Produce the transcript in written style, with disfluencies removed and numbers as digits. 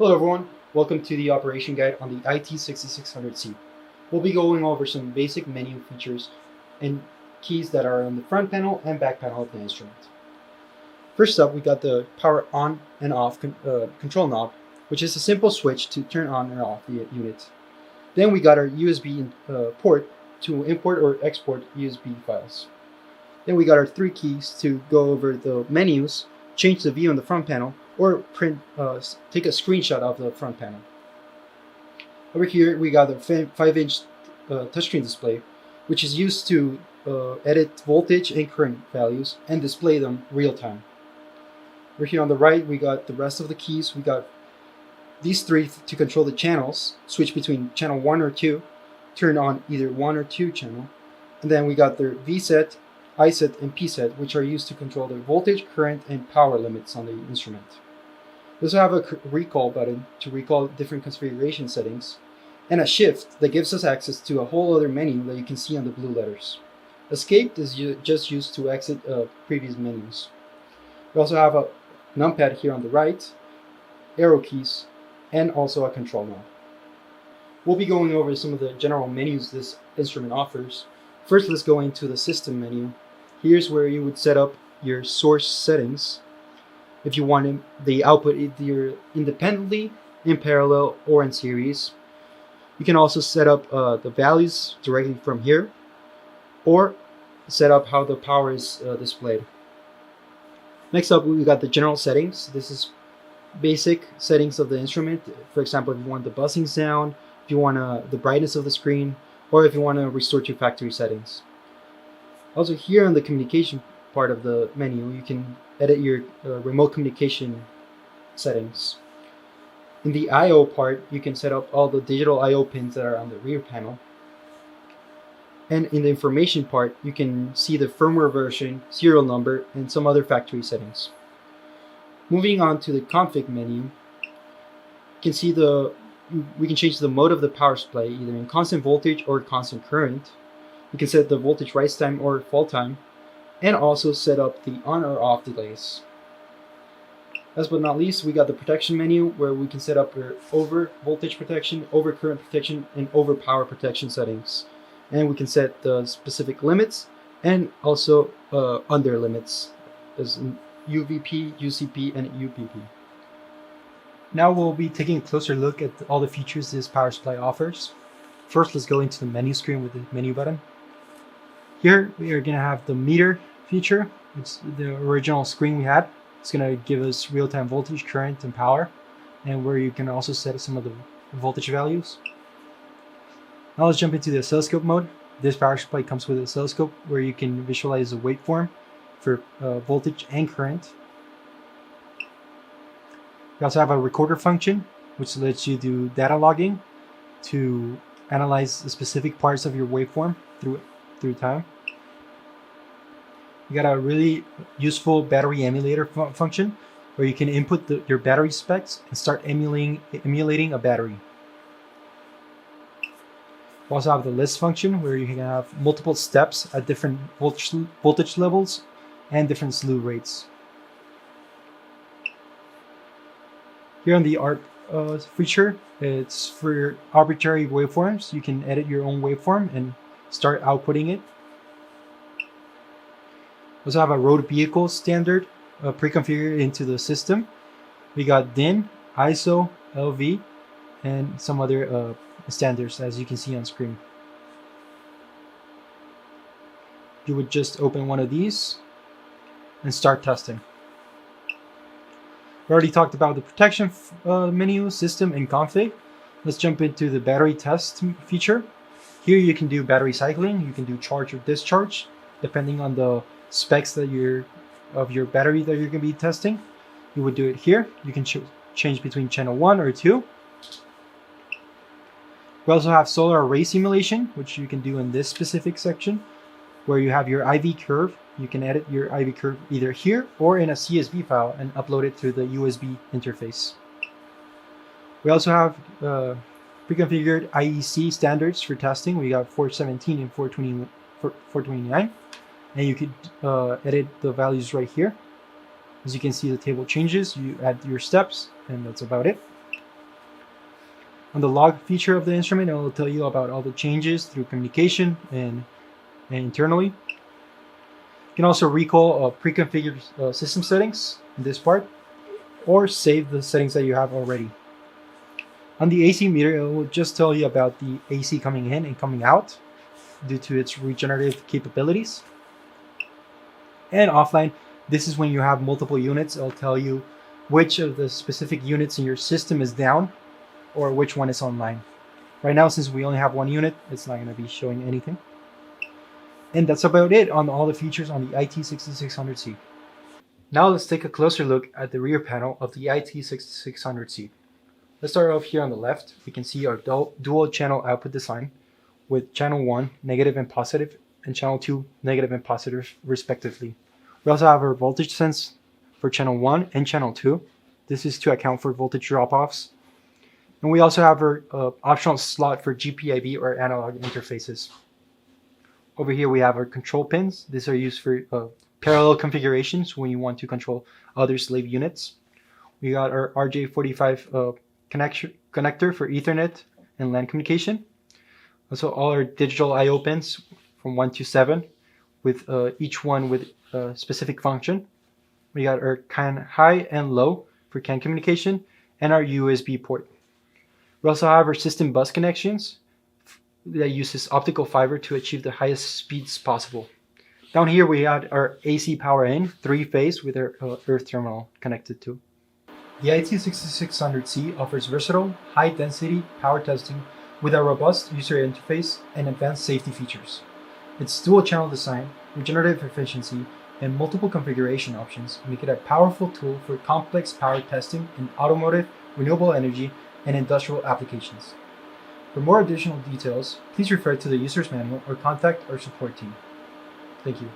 Hello everyone, welcome to the operation guide on the IT6600C. We'll be going over some basic menu features and keys that are on the front panel and back panel of the instrument. First up, we got the power on and off control knob, which is a simple switch to turn on or off the unit. Then we got our USB port to import or export USB files. Then we got our three keys to go over the menus, change the view on the front panel, or take a screenshot of the front panel. Over here we got the 5-inch touchscreen display, which is used to edit voltage and current values and display them real time. Over here on the right we got the rest of the keys. We got these three to control the channels, switch between channel 1 or 2, turn on either 1 or 2 channel, and then we got their VSET, ISET, and PSET, which are used to control the voltage, current, and power limits on the instrument. We also have a recall button to recall different configuration settings, and a shift that gives us access to a whole other menu that you can see on the blue letters. Escape is just used to exit previous menus. We also have a numpad here on the right, arrow keys, and also a control knob. We'll be going over some of the general menus this instrument offers. First, let's go into the system menu. Here's where you would set up your source settings. If you want the output either independently, in parallel, or in series. You can also set up the values directly from here, or set up how the power is displayed. Next up, we got the general settings. This is basic settings of the instrument. For example, if you want the buzzing sound, if you want the brightness of the screen, or if you want to restore to factory settings. Also, here on the communication part of the menu, you can edit your remote communication settings. In the I/O part, you can set up all the digital I/O pins that are on the rear panel. And in the information part, you can see the firmware version, serial number, and some other factory settings. Moving on to the config menu, you can see we can change the mode of the power supply either in constant voltage or constant current. You can set the voltage rise time or fall time, and also set up the on or off delays. Last but not least, we got the protection menu where we can set up your over voltage protection, over current protection, and over power protection settings. And we can set the specific limits and also under limits as in UVP, UCP, and UPP. Now we'll be taking a closer look at all the features this power supply offers. First, let's go into the menu screen with the menu button. Here we are going to have the meter feature. It's the original screen we had. It's going to give us real-time voltage, current, and power, and where you can also set some of the voltage values. Now let's jump into the oscilloscope mode. This power supply comes with an oscilloscope where you can visualize a waveform for voltage and current. We also have a recorder function, which lets you do data logging to analyze the specific parts of your waveform through time. You got a really useful battery emulator function where you can input your battery specs and start emulating a battery. We also have the list function where you can have multiple steps at different voltage levels and different slew rates. Here on the art feature, it's for your arbitrary waveforms. You can edit your own waveform and start outputting it. We also have a road vehicle standard pre-configured into the system. We got DIN, ISO, LV, and some other standards as you can see on screen. You would just open one of these and start testing. We already talked about the protection menu, system, and config. Let's jump into the battery test feature. Here you can do battery cycling, you can do charge or discharge, depending on the specs of your battery that you're going to be testing. You would do it here. You can change between channel 1 or 2. We also have solar array simulation, which you can do in this specific section, where you have your IV curve. You can edit your IV curve either here or in a CSV file and upload it to the USB interface. We also have pre-configured IEC standards for testing. We got 417 and 429, and you could edit the values right here. As you can see, the table changes. You add your steps, and that's about it. On the log feature of the instrument, it will tell you about all the changes through communication and internally. You can also recall pre-configured system settings in this part, or save the settings that you have already. On the AC meter, it will just tell you about the AC coming in and coming out due to its regenerative capabilities. And offline, this is when you have multiple units. It'll tell you which of the specific units in your system is down or which one is online. Right now, since we only have one unit, it's not going to be showing anything. And that's about it on all the features on the IT6600C. Now let's take a closer look at the rear panel of the IT6600C. Let's start off here on the left. We can see our dual channel output design with channel 1 negative and positive and channel 2 negative and positive respectively. We also have our voltage sense for channel 1 and channel 2. This is to account for voltage drop-offs. And we also have our optional slot for GPIB or analog interfaces. Over here we have our control pins. These are used for parallel configurations when you want to control other slave units. We got our RJ45 connector for Ethernet and LAN communication. Also all our digital I/O pins from 1 to 7 with each one with a specific function. We got our CAN high and low for CAN communication and our USB port. We also have our system bus connections that uses optical fiber to achieve the highest speeds possible. Down here we had our AC power in, 3-phase with our earth terminal connected to. The IT6600C offers versatile, high-density power testing with a robust user interface and advanced safety features. Its dual-channel design, regenerative efficiency, and multiple configuration options make it a powerful tool for complex power testing in automotive, renewable energy, and industrial applications. For more additional details, please refer to the user's manual or contact our support team. Thank you.